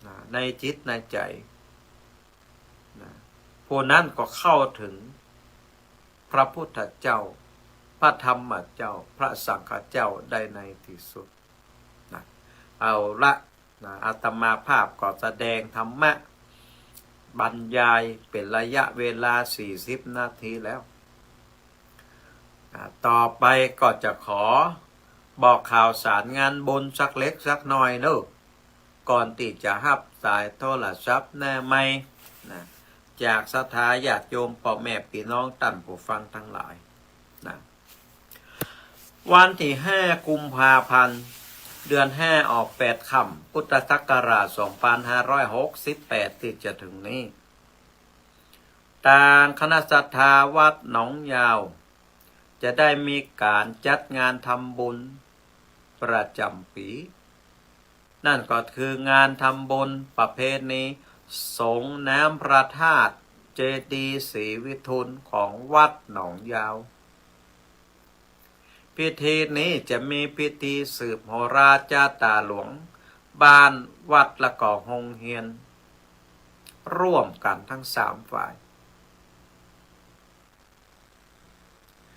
นะในจิตในใจนะผู้นั้นก็เข้าถึงพระพุทธเจ้าพระธรรมเจ้าพระสังฆเจ้าได้ในที่สุดนะเอาละนะอาตมาภาพก็แสดงธรรมะบรรยายเป็นระยะเวลา40 นาทีแล้วต่อไปก็จะขอบอกข่าวสารงานบุญสักเล็กสักน้อยเนอะก่อนที่จะรับสายโทรศัพท์แน่ไม่นะจากศรัทธาญาติโยมพ่อแม่พี่น้องท่านผู้ฟังทั้งหลายนะวันที่5 กุมภาพันธ์เดือน5ออก8 ค่ำพุทธศักราช2568ที่จะถึงนี้ทางคณะศรัทธาวัดหนองยาวจะได้มีการจัดงานทำบุญประจำปีนั่นก็คืองานทำบุญประเพณีสงน้ำพระธาตุเจดีย์ศรีวิทูลของวัดหนองยาวพิธีนี้จะมีพิธีสืบโหราจาตาหลวงบ้านวัดและก็โรงเรียนร่วมกันทั้ง3 ฝ่าย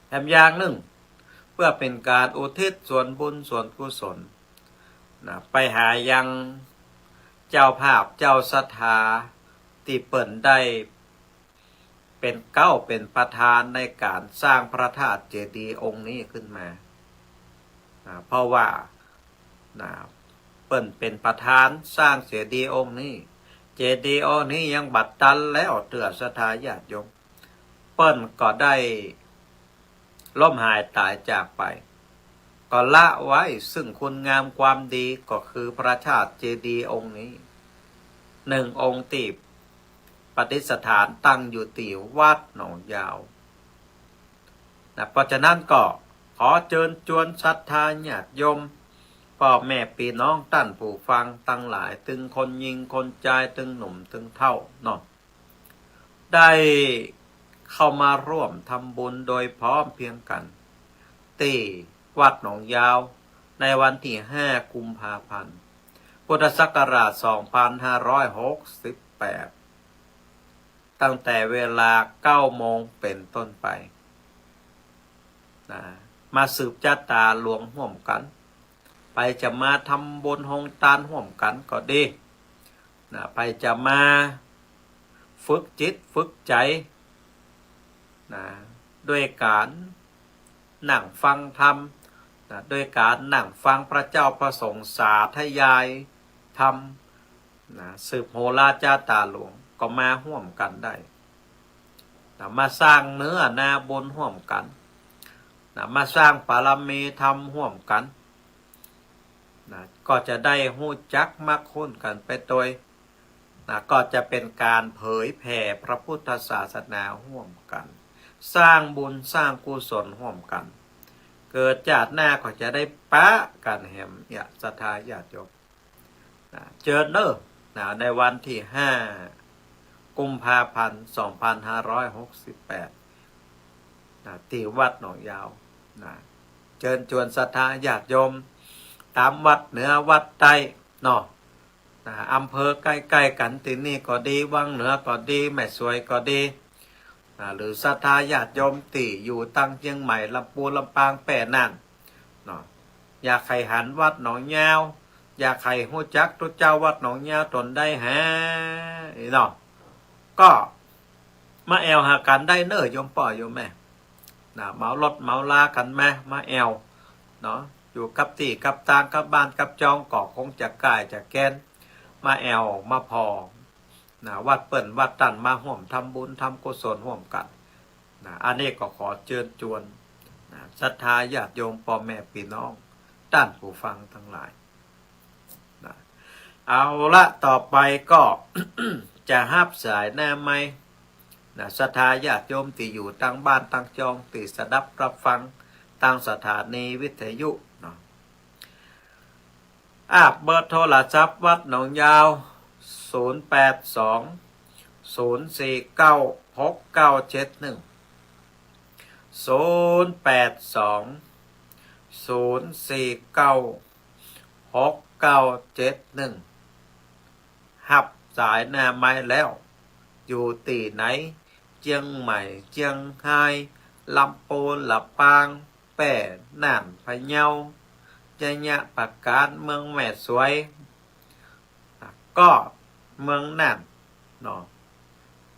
แถมอย่างหนึ่งเพื่อเป็นการอุทิศส่วนบุญส่วนกุศลนะไปหายังเจ้าภาพเจ้าศรัทธาที่เปิ่นได้เป็นเป็นประธานในการสร้างพระธาตุเจดีย์องค์นี้ขึ้นมาเพราะว่าเปิ่นเป็นประธานสร้างเจดีย์องค์นี้เจดีย์องค์นี้ยังบัดตันแล้วเตือศรัทธาญาติโยมเปิ่นก็ได้ล้มหายตายจากไปก็ละไว้ซึ่งคุณงามความดีก็คือพระธาตุเจดีย์องค์นี้1 องค์ที่ปฏิสถานตั้งอยู่ที่วัดหนองยาวนะเพราะฉะนั้นก็ขอเชิญชวนศรัทธาญาติโยมพ่อแม่พี่น้องท่านผู้ฟังตั้งหลายตึงคนยิงคนใจตึงหนุ่มตึงเท่าเนาะได้เข้ามาร่วมทำบุญโดยพร้อมเพรียงกันที่วัดหนองยาวในวันที่5 กุมภาพันธ์พุทธศักราช2568ตั้งแต่เวลา 9 โมงเป็นต้นไปนะมาสืบจาตาหลวงห่วมกันไปจะมาทำบุญโฮงทานห่วมกันก็ดีนะไปจะมาฝึกจิตฝึกใจนะด้วยการนั่งฟังธรรมนะด้วยการนั่งฟังพระเจ้าประสงค์สาธยายธรรมนะสืบโหราจาตาหลวงก็มาห่วมกันได้นะมาสร้างเนื้อนาบุญห่วมกันนะมาสร้างปารมีธรรมห่วมกันนะก็จะได้หู้จักมักคุ้นกันไปโดยนะก็จะเป็นการเผยแผ่พระพุทธศาสนาห่วมกันสร้างบุญสร้างกุศลห่วมกันเกิดจากหน้าก็จะได้ปะกันแหมอย่าศรัทธาญาติโยมเจอเนอะในวันที่5 กุมภาพันธ์ 2568ที่วัดหนองยาวเชิญชวนศรัทธาญาติโยมตามวัดเหนือวัดใต้เนาะอำเภอใกล้ๆกันที่นี่ก็ดีวังเหนือก็ดีแม่สวยก็ดีหรือศรัทธาญาติโยมที่อยู่ตั้งเชียงใหม่ลำพูนลำปางแป่นั่นเนาะอยากใครหันวัดหนองยาวอยากใครหู้จักตุเจ้าวัดหนองยาวตนได้ฮะเนาะก็มาแอวหากันได้เนอะโยมป่อโยมแม่เมารถเมาลากันแม่มาแอวเนาะอยู่กับที่กับตางกับบ้านกับจองเกาะคงจะก่ายจะแกนมาแอวมาพอวัดเปิ่นวัดตันมาห่วมทำบุญทำกุศลห่วมกันอันนี้ก็ขอเชิญชวนศรัทธาญาติโยมพ่อแม่พี่น้องต ท่านผู้ฟังทั้งหลายนะเอาละต่อไปก็ จะฮับสายแน่ไหมนะศรัทธาญาติโยมที่อยู่ตั้งบ้านตั้งจองที่สดับรับฟังตั้งสถานีวิทยุเนาะเบอร์โทรศัพท์วัดหนองยาว082 049 6971 082 049 6971หับสายหน้าไม้แล้วอยู่ที่ไหนเจียงใหม่เจียงไฮ้ลำพูนลำปางแป่น่านพะเยาจะยะปากกาดเมืองแม่สวยก็เมืองน่านเนาะ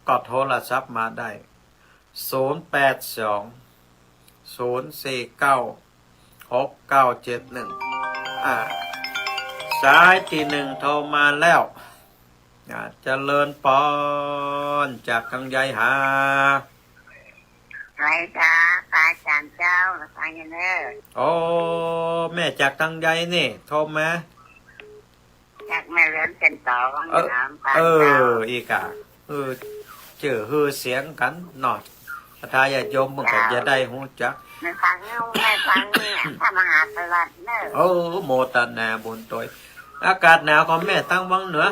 ก็โทรศัพท์มาได้082 049 6971สายที่หนึ่งโทรมาแล้วเจริญปอนจากทางยายหาไรจ้าพระอาจารย์เจ้าฟังยังเนอโอ้แม่จากทางยายนี่โทรมาจากแม่เลี้ยงเป็นต่อวังน้ำปลาอีกเจอเสียงกันหน่อยถ้าญาติโยมมันก็จะได้หูจักไม่ฟังไม่ฟังเนี่ยถ้ามหาตลาดเนอโมตนาบุญตัวอากาศหนาวของแม่ตั้งวังเหนือ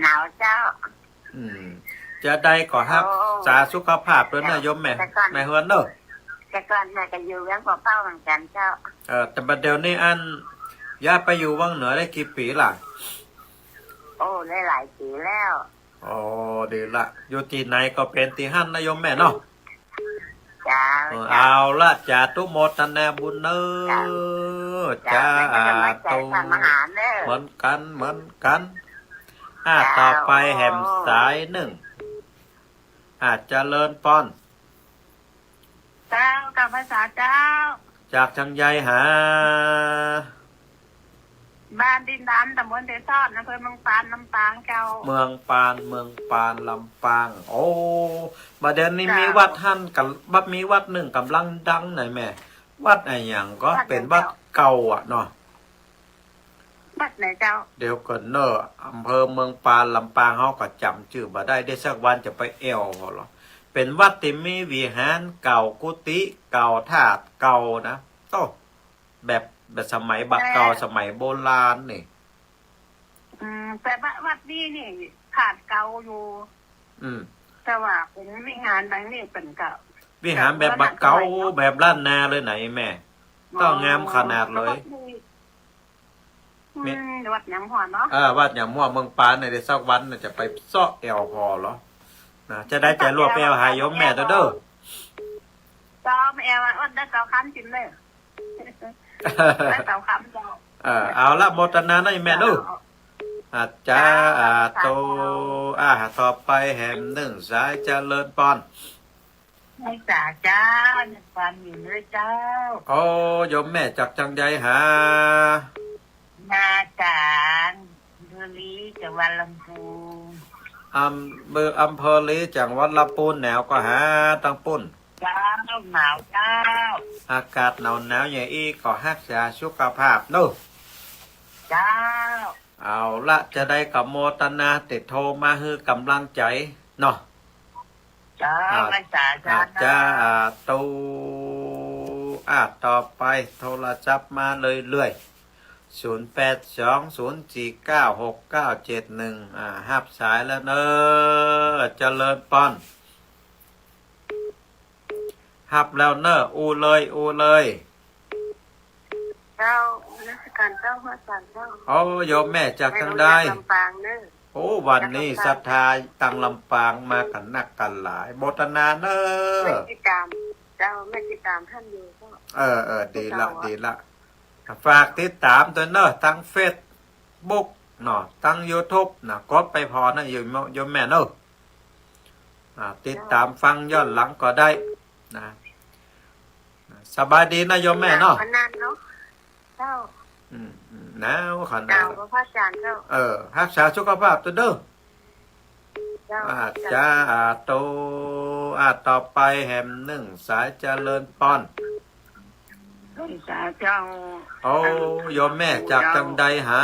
หนาวเจ้าจะได้ก่อฮับสาสุขภาพด้วยนะโยมแม่เฮือนเนอะแต่ก่อนแม่ก็อยู่เลี้ยงพ่อเป้าเหมือนกันเจ้าแต่บัดเดี๋ยวนี้ย่าไปอยู่วังเหนือได้กี่ปีล่ะได้หลายปีแล้วดีละอยู่ที่ไหนก็เป็นที่หั่นนะโยมแม่เนาะจ้าเอาละจ่าตุโมตนาบุญเนอจ้าตุเหมือนกันต่อไปแหมสายหนึ่งเจริญป้อนเจ้ากับภาษาเจ้าจากทางยายหาบ้านดินดำตำบลเทซอนอำเภอเมืองปานลำปางเจ้าเมืองปานลำปางบัดเดี๋ยวนี้มีวัดท่านกับมีวัดหนึ่งกำลังดังหน่อยแม่วัดอะไรอย่างก็เป็นวัดเก่าเนาะวัดไหนเจ้าเดี๋ยวก่อนเนอะอำเภอเมืองปานลำปางเขาก็จำชื่อมาได้สักวันจะไปเอวเขาหรอเป็นวัดที่มีวิหารเก่ากุฏิเก่าธาตุเก่านะโตแบบสมัยเก่าสมัยโบราณนี่แต่วัดนี้นี่ธาตุเก่าอยู่แต่ว่าผมวิหารบางนี่เป็นเก่าวิหารแบบเก่าแบบล้านนาเลยไหนแม่ต้องงามขนาดเลยวัดหยางหัวเนาะวัดหยางหัวเมืองปานในเดือนสักวันจะไปเซาะแอลพอเหรอจะได้ใจรวบแอลหายยมแม่ตัวเด้อจอมแอลวัดได้เก่าคันจินเลยได้เก่าคันเจ้าเอาละโมทนานะแม่ดูจ้าโตต่อไปแหมหนึ่งสายเจริญปอนไม่จ่าเจ้าฟันอยู่เลยเจ้าโยมแม่จากจังใยหามาจากบุรีจังหวัดลำพูนอำเภอลีจังหวัดลำพูนแนวก็หาตั้งปุ่นเจ้าหนาวเจ้าอากาศหนาวอย่างอีก็ฮักษาสุขภาพเนาะเจ้าเอาละจะได้กับโมตนาติดโทรมาฮือกำลังใจเนาะจ้าไม่จ่าจ้าตูต่อไปโทรศัพท์มาเรื่อย0820496971หับสายแล้วเนอะเจริญปอนหับแล้วเนอะอูเลยเจ้าราชการเจ้าพระอาจารย์เจ้าโยมแม่จากทางใดวันนี้ศรัทธาตังลำปางมากันนักกันหลายโมทนาเนอะไม่ติดตามเจ้าไม่ติดตามท่านอยู่ก็ดีละฝากติดตามตัวเนอะทั้งเฟซบุ๊กเนาะทั้ง YouTube นะกดไปพอนะโยมแม่เนอะติดตามฟังย้อนหลังก็ได้นะสบายดีนะโยมแม่เนาะนานเนาะเจ้าหนาวขนาดพระอาจารย์เจ้ารักษาสุขภาพตัวเด้อจ้าโตต่อไปแหมหนึ่งสายเจริญปอน ต้นสาเจ้า โอ้โยมแม่จากจังใดหา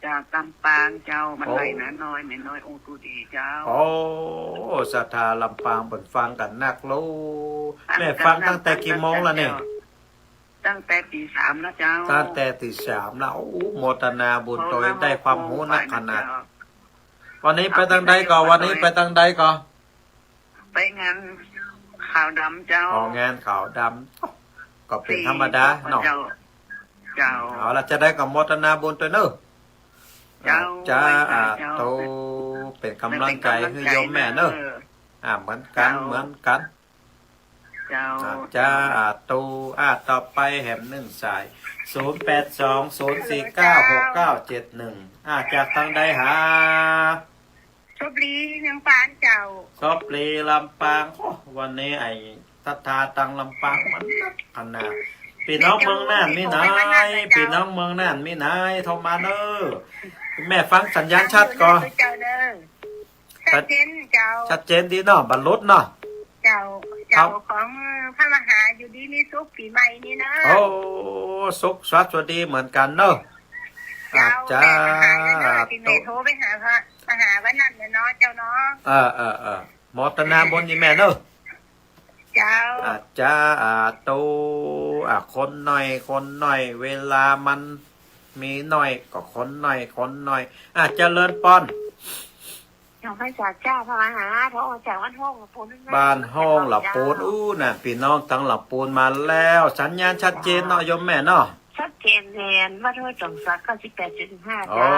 จากลำปางเจ้ามันไหลนะน้อยแม่น้อยองค์ตุดีเจ้า โอ้ศรัทธาลำปางเปิดฟังกันนักลูแม่ฟังตั้งแต่กี่โมงแล้วเนี่ย ตั้งแต่ตีสามแล้วเจ้า ตั้งแต่ตีสามแล้วโอ้โมทนาบุญโดยได้ความรู้นักขนาด วันนี้ไปทางใดก่อนวันนี้ไปทางใดก่อน ไปงานข่าวดำเจ้า ออกงานขาวดำก็เป็นธรรมดาเนาะ เจ้า เจ้า เอาละจะได้กับโมทนาบุญตัวเนอะ เจ้า จะโตเป็นกำลังใจให้โยมแม่เนอะเหมือนกันเหมือนกัน เจ้า จะตูต่อไปแหมหนึ่งสาย0820496971จากทางใดหา ชบลีเมืองปานเจ้า ซอบลีลำปางโอ้วันนี้ไอ้ทัทธาตังลำปางมันนักขนาดพี่น้องเมืองน่านมีนายพี่น้องเมืองน่านมีนายโทรมาเนอะแม่ฟังสัญญาณชัดก่อน เจ้าเด้อชัดเจนเจ้า ชัดเจนดีเนาะบรรลุเนาะ เจ้า เจ้าของพระมหาอยู่ดีมีสุขปีใหม่นี่นะ โอ้สุขสวัสดีเหมือนกันเนอะ เจ้า จ้า ปีใหม่โทรไปหาพระมหาวันนั้นเนาะเจ้าเนาะ หมอตนาบนนี่แม่เนอะ เจ้า จะตูคนหน่อยคนหน่อย เวลามันมีหน่อยก็คนหน่อยคนหน่อยเจริญปอน เจ้าพระเจ้าพระมหาพระจากวัดห้องหลับปูน บ้านห้องหลับปูนน่ะพี่น้องทั้งหลับปูนมาแล้ว สัญญาณชัดเจนเนาะโยมแม่เนาะ ชัดเจนเรียนว่าด้วยจงสัก98.5 โอ้ เจ้า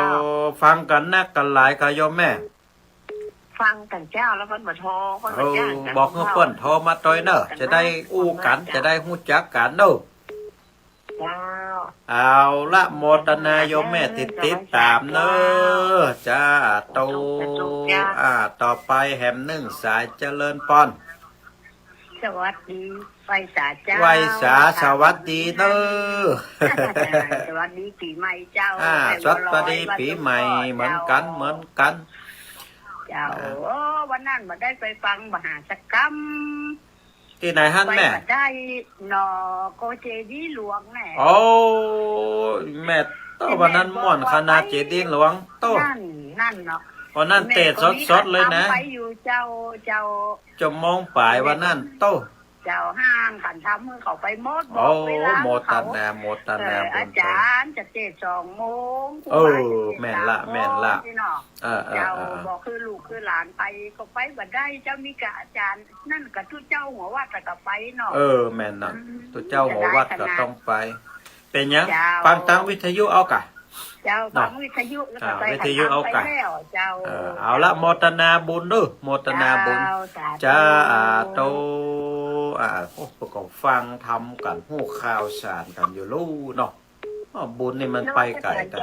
ฟังกันนักกันหลายกับโยมแม่ ฟังกันเจ้าแล้วเพิ่นบ่โทรเพิ่นบ่จ้างกัน บอกให้เพิ่นโทรมาต่อยเนอะจะได้อู้กันจะได้ฮู้จักกันเนอะ เจ้า เอาละโมทนาโยมแม่ติดตามเนอะจ้าตูต่อไปแหมหนึ่งสายเจริญปอน สวัสดีไฟสาเจ้า ไว้สาสวัสดีเนอะ สวัสดีปีใหม่เจ้า สวัสดีปีใหม่เหมือนกันเหมือนกัน เจ้าวันนั้นบ่ได้ไปฟังมหาสกรรม ที่ไหนฮั่นแม่ ไปบ่ได้นอโกเจดีหลวงแน่ โอ้แม่โตวันนั้นม่วนคณะเจดีย์หลวงโต นั่นเนาะ วันนั้นเตะสดๆเลยนะ ไปอยู่เจ้า จะมองป่ายวันนั้นโต เจ้าห้างขันทำมือเขาไปหมดบ โอ้ อกเวลา โมต เขา นาโมตนาบุ อา ญ จารย์จะเทศ2 โมง แม่นละแม่นละ พี่น้อง เจ้าบอกคือลูกคือหลานไปก็ไปบ่ได้เจ้ามีกะอาจารย์นั่นกับทุกเจ้าหัววัดก็ไปเนาะ แม่นนะตัวเจ้าหัววัดก็ต้องไป เป็นยังฟังทางวิทยุเอากะ เจ้าฟังวิทยุแล้วก็ไป วิทยุเอากะ ไปแล้วเจ้า เอาละโมทนาบุญด้วยโมทนาบุญจ้าโตพวกประกอบฟังทำกันหู้ข่าวสารกันอยู่ลู่เนาะบุญนี่มันไปไกลกัน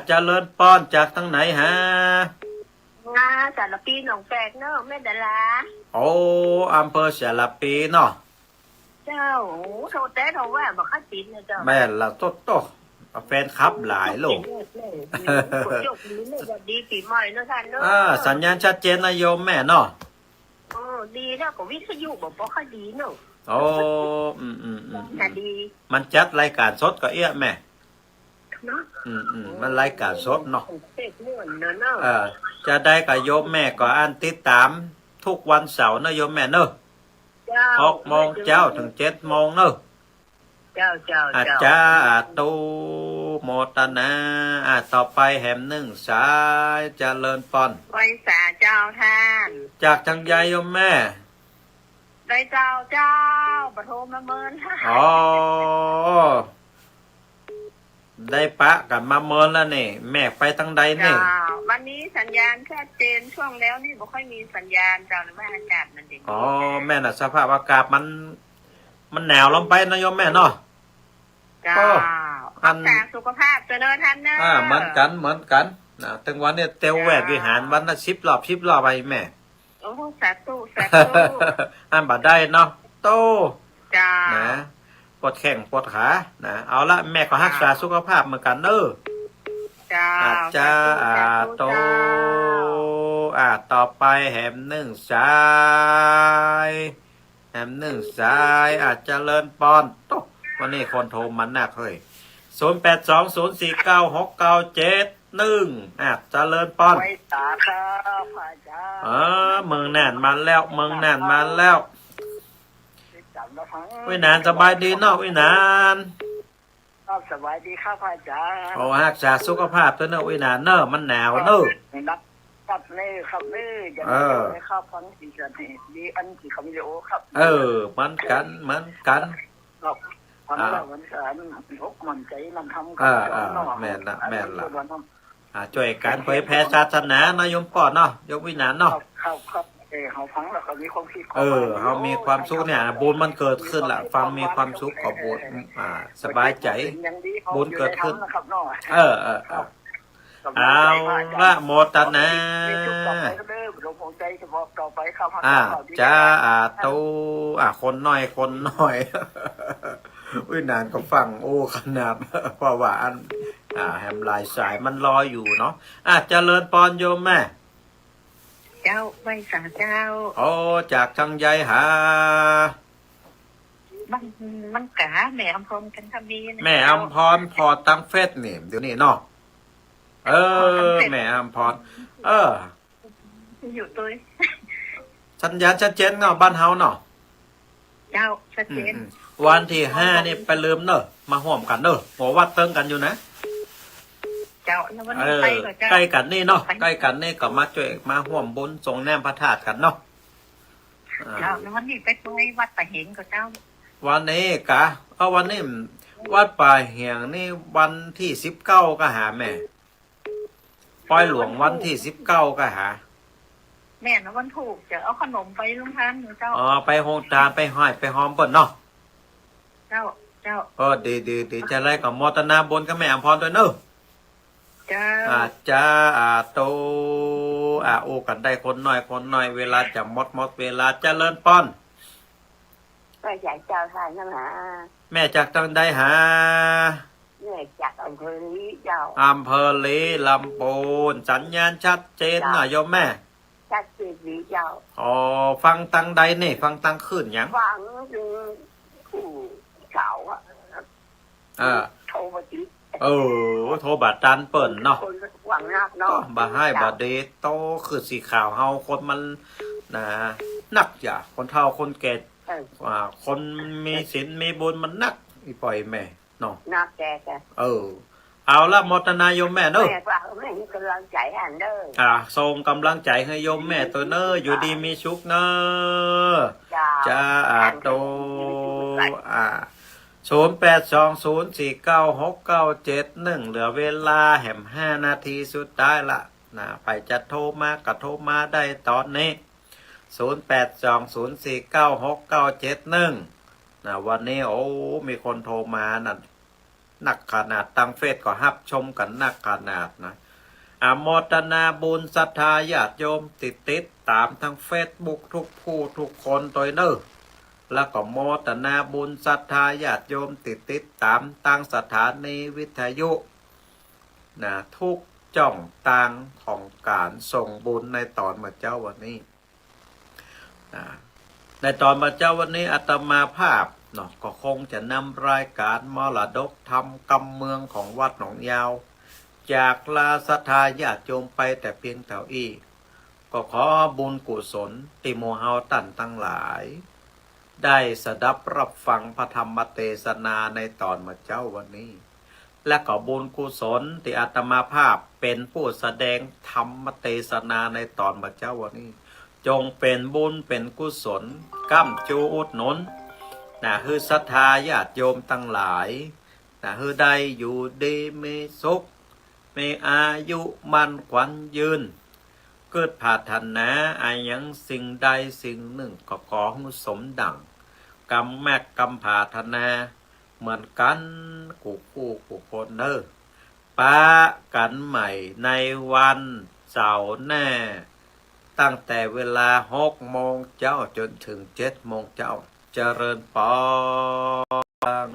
เจริญป้อนจากทั้งไหนฮะ สารปีหนองแปกเนาะแม่ดารา โอ้อำเภอเสรปีเนาะ เจ้าโทรแต่โทรว่าบอกข้าติดนะเจ้า แม่ละโตแฟนคลับหลายโลก จบนี้เลยสวัสดีปีใหม่เนาะท่านเนาะ สัญญาณชัดเจนนะโยมแม่เนาะ ดีแล้วก็วิทยุบอกข้าดีเนาะ โอ้น่ะดี มันจัดรายการสดก็เอี้ยแม่ เนาะ มันรายการสดเนาะ เสกม่วนเนาะ จะได้กับโยมแม่ก็อ่านติดตามทุกวันเสาร์นะโยมแม่เนอะ6 โมงเจ้าถึง7 โมงเนอะ เจ้า อาจารย์ตูโมตนาต่อไปแหมหนึ่งสายเจริญปอน ไว้สาเจ้าท่าน จากทางยายโยมแม่ ได้เจ้าปฐมมาเมิน อ๋อได้ปะกันมาเมินแล้วนี่แม่ไปทางใดนี่ วันนี้สัญญาณชัดเจนช่วงแล้วนี่บ่ค่อยมีสัญญาณเจ้าหรือว่าอากาศมันดี อ๋อแม่น่ะสภาพอากาศมันหนาวลงไปนะโยมแม่เนาะ เจ้ารักษาสุขภาพเจริญท่านเนอะ เหมือนกันนะถึงวันนี้เตียวแหวดวิหารวันละ10 รอบไปแม่ โอ้สาธุ อันบ่ได้เนาะโต จ้า นะปวดแข้งปวดขานะเอาละแม่ก็รักษาสุขภาพเหมือนกันเด้อ จ้า อาจจะโตต่อไปแหมหนึ่งสายอาจจะเลินปอนโต วันนี้คนโทรมันหนักเฮ้ย0820496971เจริญปอน ไว้ตาครับอาจารย์ เมืองแน่นมาแล้วเมืองแน่นมาแล้ว จำแล้วฟัง วินานสบายดีเนาะวินาน สบายดีครับอาจารย์ โอ้รักษาสุขภาพตัวเนอะวินานเนอะมันหนาวเนอะ นักครับนี่ครับนี่จะได้ครับฟังสีเสนดีอันที่คำวิดีโอครับ มันกันครับฟังแล้วมันสารพกมันใจนำทำแม่นละช่วยการเผยแพร่ศาสนาเนาะโยมปอดเนาะยกวินานเนาะ ครับเขาฟังแล้วเขามีความคิด เขามีความสุขเนี่ยบุญมันเกิดขึ้นละฟังมีความสุขกับบุญสบายใจบุญเกิดขึ้นเอาละโมตนาจ้าตูคนน้อยวินานก็ฟังโอ้ขนาดเพราะว่าแฮมลายสายมันรออยู่เนาะเจริญปอนโยมแม่เจ้าใบสาเจ้าโอ้จากทางใยหามันกะแม่อำพรกันทำดีแม่อำพรพอตั้งเฟซนี่เดี๋ยวนี้เนาะแม่อำพรอยู่ตัวสัญญาณชัดเจนเนาะบ้านเฮาเนาะเจ้าชัดเจนวันที่5นี่ไปลืมเนอะมาห่วมกันเนอะหัววัดเติงกันอยู่นะเจ้าแล้ววันนี้ไปก็เจ้าใกล้กันนี่เนาะใกล้กันนี่ก็มาช่วยมาห่วมบุญทรงแนมพระธาตุกันเนาะเจ้าแล้ววันนี้ไปตรงวัดป่าเห็นก็เจ้าวันนี้กะวันนี้วัดป่าเหียงนี่วันที่19ก็หาแม่ปล่อยหลวงวันที่19ก็หาแม่นะวันถูกจะเอาขนมไปลุงทานเจ้าไปโฮงทานไปห้อยไปหอมเปิ้นเนาะเจ้าดีจะไล่กับมอตนาบนกับแม่อำพรด้วยเนอะจ้าโตโอ้กันได้คนน้อยเวลาจะมดเวลาเจริญป้อนก็อยากเจ้าทานนะแม่จากจังได้หาแม่จากอำเภอลีเจ้าอำเภอลีลำปูนสัญญาณชัดเจนหน่อยโยมแม่ชัดเจนดีเจ้าฟังตังใดนี่ฟังตังขึ้นยังฟังผู้สาวโทรมาติโทรบัตรดันเปิ่นเนาะหวังนักเนาะบาให้บาเดโตคือสีขาวเฮาคนมันนักอย่าคนเฒ่าคนแก่คนมีศีลมีบุญมันนักอีปล่อยแม่เนาะนักแกเอาละมตนายโยมแม่เนอะแม่ฝากให้กำลังใจอันเด้อส่งกำลังใจให้โยมแม่ตัวเนอะอยู่ดีมีชุกเนอะจ้าโต0820496971เหลือเวลาแหม5 นาทีสุดท้ายละไปจะโทรมาก็โทรมาได้ตอนนี้0820496971วันนี้โอ้มีคนโทรมานั่นหนักขนาดตั้งเฟซก็ฮับชมกันหนักขนาดนะโมทนาบุญศรัทธาญาติโยมติดตามทางเฟซบุ๊กทุกผู้ทุกคนตัวเนอะแล้วก็โมทนาบุญศรัทธาญาติโยมติดตามตั้งสถานีวิทยุทุกจ่องต่างของการส่งบุญในตอนมาเจ้าวันนี้ในตอนมาเจ้าวันนี้อาตมาภาพก็คงจะนำรายการมรดกธรรมกำเมืองของวัดหนองยาวจากลาศรัทธาญาติโยมไปแต่เพียงเท่าอี้ก็ขอบุญกุศลติโมเฮาตันทั้งหลายได้สดับรับฟังพระธรรมเทศนาในตอนมาเจ้าวันนี้และก็บุญกุศลที่อาตมาภาพเป็นผู้แสดงธรรมเทศนาในตอนมาเจ้าวันนี้จงเป็นบุญเป็นกุศลก้ำจูอุดหนุนคือศรัทธาญาติโยมทั้งหลายคือได้อยู่ดีมีสุขมีอายุมั่นขวัญยืนเกิดปรารถนาอย่างสิ่งใดสิ่งหนึ่งก็ขอให้สมดังกำแม่กำปรารถนาเหมือนกันกูคนเนอปะกันใหม่ในวันเสาร์หน้าตั้งแต่เวลา6 โมงเจ้าจนถึง7 โมงเจ้าเจริญปอง